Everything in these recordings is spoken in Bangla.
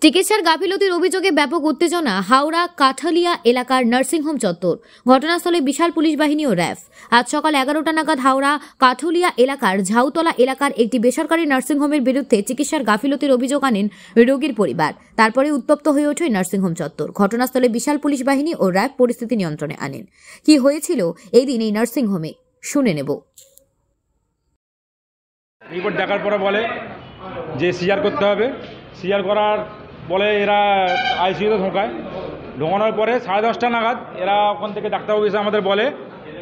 চিকিৎসার গাফিলতির অভিযোগে ব্যাপক উত্তেজনা হাওড়া কাঠালিয়া এলাকার নার্সিংহোম চত্বর। ঘটনাস্থলে বিশাল পুলিশ বাহিনী ও র্যাফ। আজ সকাল 11টা নাগাদ হাওড়া কাঠালিয়া এলাকার ঝাউতলা এলাকার একটি বেসরকারি নার্সিংহোমের বিরুদ্ধে চিকিৎসার গাফিলতির অভিযোগ আনেন রোগীর পরিবার। তারপরে উত্তপ্ত হয়ে ওঠে নার্সিংহোম চত্বর। ঘটনাস্থলে বিশাল পুলিশ বাহিনী ও র্যাফ পরিস্থিতি নিয়ন্ত্রণে আনেন। কি হয়েছিল এই দিন এই নার্সিংহোমে শুনে নেব। রিপোর্ট দেখার পরে বলে যে সিজার করতে হবে। সিজার করার বলে এরা আইসিইউতে ঢোকানোর পরে 10:30 নাগাদ এরা ওখান থেকে ডাক্তারবাবু এসে আমাদের বলে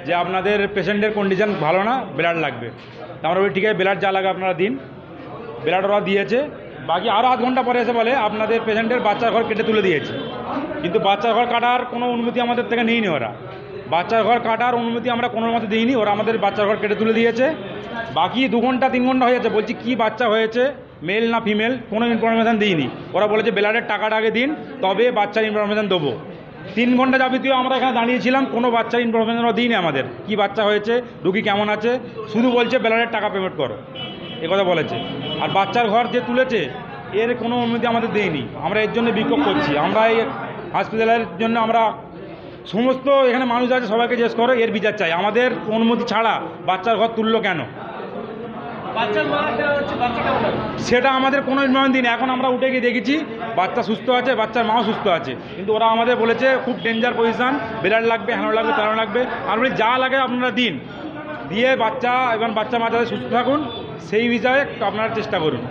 যে আপনাদের পেশেন্টের কন্ডিশন ভালো না, ব্লাড লাগবে। আমরা বলি ঠিক আছে, ব্লাড যা লাগে আপনারা দিন। ব্লাড ওরা দিয়েছে। বাকি আরও আধ ঘন্টা পরে এসে বলে আপনাদের পেশেন্টের বাচ্চার ঘর কেটে তুলে দিয়েছে। কিন্তু বাচ্চার ঘর কাটার কোনো অনুমতি আমাদের থেকে নিইনি ওরা। বাচ্চার ঘর কাটার অনুমতি আমরা কোনো মতে দিইনি, ওরা আমাদের বাচ্চার ঘর কেটে তুলে দিয়েছে। বাকি 2 ঘন্টা 3 ঘন্টা হয়ে যাচ্ছে, বলছি কি বাচ্চা হয়েছে, মেল না ফিমেল, কোনো ইনফরমেশান দিইনি। ওরা বলেছে ব্লাডের টাকাটা আগে দিন, তবে বাচ্চার ইনফরমেশান দেবো। 3 ঘন্টা যাবতীয় আমরা এখানে দাঁড়িয়েছিলাম, কোনো বাচ্চার ইনফরমেশান ওরা দিইনি আমাদের, কি বাচ্চা হয়েছে, রুগী কেমন আছে, শুধু বলছে ব্লাডের টাকা পেমেন্ট করো, এ কথা বলেছে। আর বাচ্চার ঘর যে তুলেছে এর কোনো অনুমতি আমাদের দেয়নি। আমরা এর জন্য বিক্ষোভ করছি। আমরা এই হসপিটালের জন্য আমরা সমস্ত এখানে মানুষ আছে সবাইকে জিজ্ঞেস করো, এর বিচার চাই। আমাদের অনুমতি ছাড়া বাচ্চার ঘর তুললো কেন, সেটা আমাদের কোনো ইনফরমেশন দিন। এখন আমরা উঠে গিয়ে দেখেছি বাচ্চা সুস্থ আছে, বাচ্চার মাও সুস্থ আছে। কিন্তু ওরা আমাদের বলেছে খুব ডেঞ্জার পজিশান, ব্লাড লাগবে, হ্যানো লাগবে, তেনো লাগবে। আর যা লাগে আপনারা দিন, দিয়ে বাচ্চা এবং বাচ্চা মা যাতে সুস্থ থাকুন সেই বিষয়ে আপনারা চেষ্টা করুন।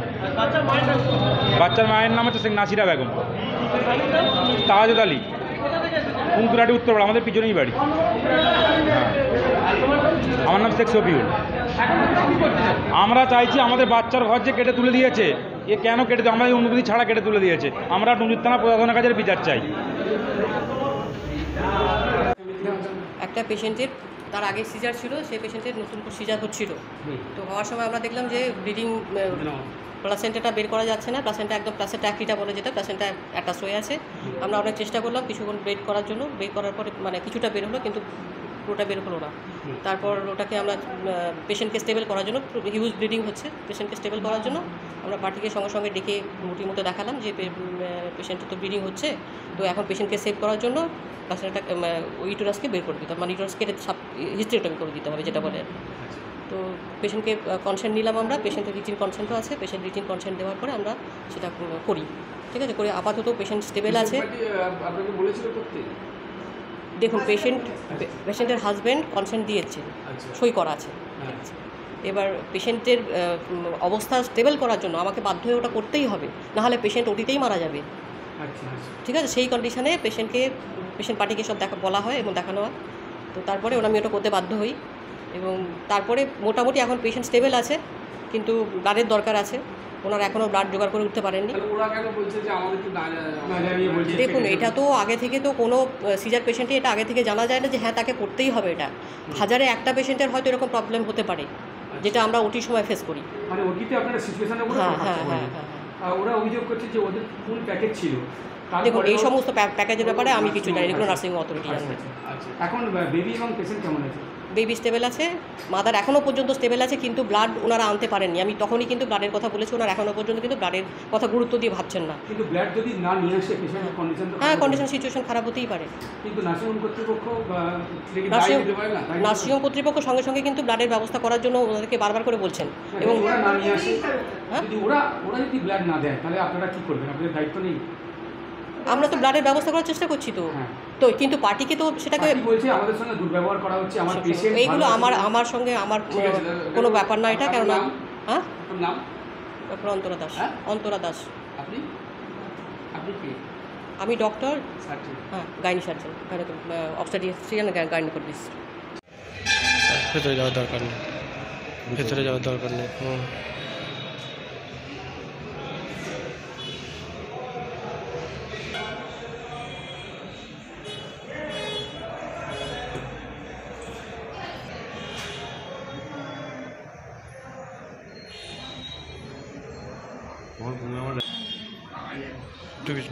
বাচ্চার মায়ের নাম হচ্ছে শেখ নাসিরা বেগম, তাহাজুদ আলী, কুমকুরাটি উত্তরপাড়া, আমাদের পিছনেই বাড়ি। আমার নাম শেখ শফিউল। আমরা চাইছি আমাদের বাচ্চার ঘর যে কেটে তুলে দিয়েছে, এ কেন কেটে দিয়ে আমাদের অনুমতি ছাড়া কেটে তুলে দিয়েছে। আমরা নজর থানা প্রশাসনের কাছে বিচার চাই। একটা পেশেন্টের তার আগে সিজার ছিল, সেই পেশেন্টের নতুন সিজার হচ্ছিল। তো হওয়ার সময় আমরা দেখলাম যে ব্লিডিং, প্লাসেন্টাটা বের করা যাচ্ছে না। প্লাসেন্টা একদম প্লাসেন্টা অ্যাক্টিটা বলে, যেটা প্লাসেন্টা অ্যাটাচ হয়ে আছে। আমরা অনেক চেষ্টা করলাম কিছুক্ষণ বের করার জন্য, বের করার পরে মানে কিছুটা বের হলো, কিন্তু পুরোটা বের হলো না। তারপর ওটাকে আমরা পেশেন্টকে স্টেবল করার জন্য, হিউজ ব্লিডিং হচ্ছে, পেশেন্টকে স্টেবল করার জন্য আমরা পার্টিকে সঙ্গে সঙ্গে ডেকে মুটির মতো দেখালাম যে পেশেন্টের তো ব্লিডিং হচ্ছে। তো এখন পেশেন্টকে সেভ করার জন্য প্লাসেন্টা ইউটেরাসকে বের করে দিতে হবে, মানে ইউটেরাস কেটে হিস্টেরেক্টমি করে দিতে হবে, যেটা বলে। তো পেশেন্টকে কনসেন্ট নিলাম আমরা, পেশেন্টের রিটিন কনসেন্টও আছে। পেশেন্ট রিটিন কনসেন্ট দেওয়ার পরে আমরা সেটা করি, ঠিক আছে। করে আপাতত পেশেন্ট স্টেবল আছে। দেখুন, পেশেন্টের হাজব্যান্ড কনসেন্ট দিয়েছেন, সই করা আছে, ঠিক আছে। এবার পেশেন্টের অবস্থা স্টেবল করার জন্য আমাকে বাধ্য হয়ে ওটা করতেই হবে, নাহলে পেশেন্ট ওটিতেই মারা যাবে, ঠিক আছে। সেই কন্ডিশনে পেশেন্ট পার্টিকে সব বলা হয় এবং দেখানো হয়। তো তারপরে আমি ওটা করতে বাধ্য হই। এবং তারপরে মোটামুটি এখন পেশেন্ট স্টেবল আছে, কিন্তু ব্লাডের দরকার আছে। ওনারা এখনও ব্লাড জোগাড় করে উঠতে পারেননি। দেখুন, এটা তো আগে থেকে তো কোনো সিজার পেশেন্টই এটা আগে থেকে জানা যায় না যে হ্যাঁ তাকে করতেই হবে। এটা 1000-এ একটা পেশেন্টের হয়তো এরকম প্রবলেম হতে পারে, যেটা আমরা ওটির সময় ফেস করি। দেখুন, এই সমস্ত প্যাকেজের ব্যাপারে আমি কিছু জানি, এগুলো নার্সিং অথরিটি জানবে। এখন বেবি এবং পেশেন্ট কেমন আছে? বেবি স্টেবল আছে, মাদার এখনও পর্যন্ত স্টেবল আছে, কিন্তু ব্লাড ওনারা আনতে পারেননি। আমি তখনই কিন্তু ব্লাডের কথা বলেছি, ওনারা এখনও পর্যন্ত কিন্তু ব্লাডের কথা গুরুত্ব দিয়ে ভাবছেন না। কিন্তু ব্লাড যদি না নিয়ে আসে পেশেন্টের কন্ডিশন, হ্যাঁ, কন্ডিশন সিচুয়েশন খারাপ হতেই পারে। কিন্তু নার্সিংহোম কর্তৃপক্ষ নার্সিংহোম কর্তৃপক্ষ সঙ্গে সঙ্গে কিন্তু ব্লাডের ব্যবস্থা করার জন্য ওনাদেরকে বারবার করে বলছেন। এবং ওরা না নিয়ে আসে, যদি ওরা যদি ব্লাড না দেয় তাহলে আপনারা কী করবেন? আপনাদের দায়িত্ব নেই? আমরা তো ব্লাডের ব্যবস্থা করার চেষ্টা করছি তো। তো কিন্তু পার্টিকে তো সেটাকে বলছে আমাদের সঙ্গে দুর্ব্যবহার করা হচ্ছে, আমার পেশেন্ট। এইগুলো আমার সঙ্গে আমার কোনো ব্যাপার না এটা, কেননা হ্যাঁ, নাম ডক্টর অন্তরা দাস। অন্তরা দাস। আপনি কি? আমি ডক্টর, হ্যাঁ, গাইনি সার্জন, অবস্টেট্রিশিয়ান গাইনোকোলজিস্ট। ভেতরে যাওয়ার দরকার নেই, ভেতরে যাওয়ার দরকার নেই। ঢুকিস।